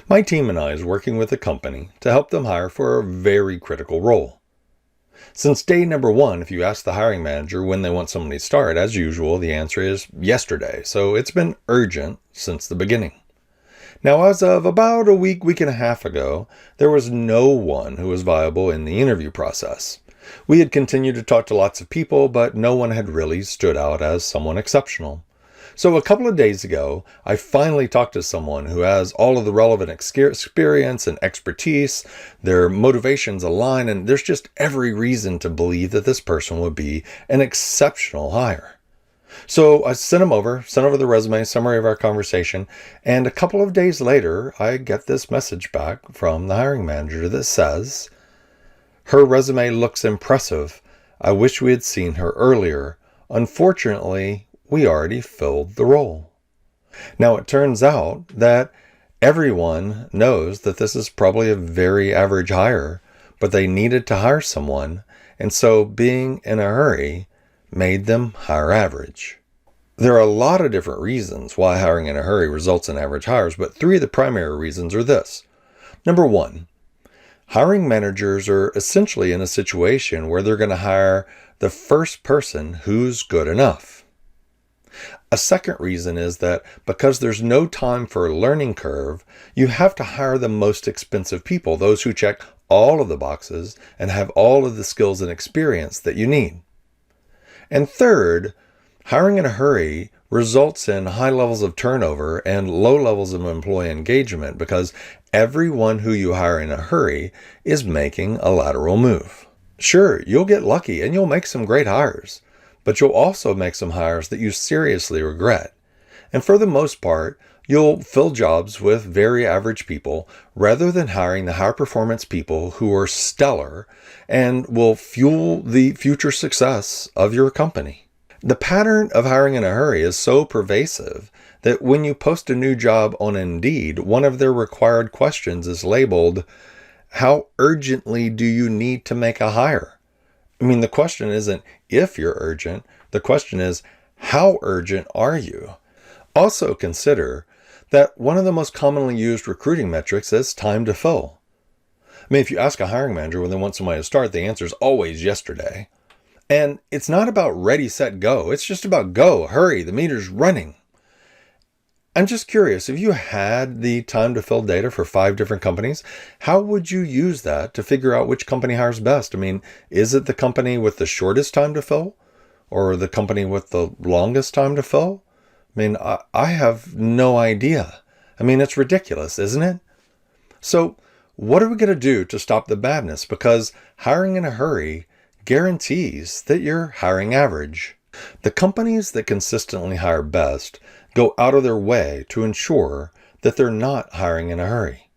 My team and I is working with a company to help them hire for a very critical role. Since day number one, if you ask the hiring manager when they want somebody to start, as usual, the answer is yesterday. So it's been urgent since the beginning. Now, as of about a week and a half ago, there was no one who was viable in the interview process. We had continued to talk to lots of people, but no one had really stood out as someone exceptional. So a couple of days ago, I finally talked to someone who has all of the relevant experience and expertise. Their motivations align, and there's just every reason to believe that this person would be an exceptional hire. So I sent over the resume, summary of our conversation, and a couple of days later, I get this message back from the hiring manager that says, "Her resume looks impressive. I wish we had seen her earlier. Unfortunately, we already filled the role." Now, it turns out that everyone knows that this is probably a very average hire, but they needed to hire someone, and so being in a hurry made them hire average. There are a lot of different reasons why hiring in a hurry results in average hires, but three of the primary reasons are this. Number one, hiring managers are essentially in a situation where they're going to hire the first person who's good enough. A second reason is that because there's no time for a learning curve, you have to hire the most expensive people, those who check all of the boxes and have all of the skills and experience that you need. And third, hiring in a hurry results in high levels of turnover and low levels of employee engagement because everyone who you hire in a hurry is making a lateral move. Sure, you'll get lucky and you'll make some great hires, but you'll also make some hires that you seriously regret. And for the most part, you'll fill jobs with very average people rather than hiring the high performance people who are stellar and will fuel the future success of your company. The pattern of hiring in a hurry is so pervasive that when you post a new job on Indeed, one of their required questions is labeled, "How urgently do you need to make a hire?" I mean, the question isn't if you're urgent. The question is, how urgent are you? Also consider that one of the most commonly used recruiting metrics is time to fill. I mean, if you ask a hiring manager when they want somebody to start, the answer is always yesterday. And it's not about ready, set, go. It's just about go, hurry, the meter's running. I'm just curious, if you had the time to fill data for 5 different companies, how would you use that to figure out which company hires best? I mean, is it the company with the shortest time to fill or the company with the longest time to fill? I mean, I have no idea. I mean, it's ridiculous, isn't it? So what are we going to do to stop the madness? Because hiring in a hurry guarantees that you're hiring average. The companies that consistently hire best go out of their way to ensure that they're not hiring in a hurry.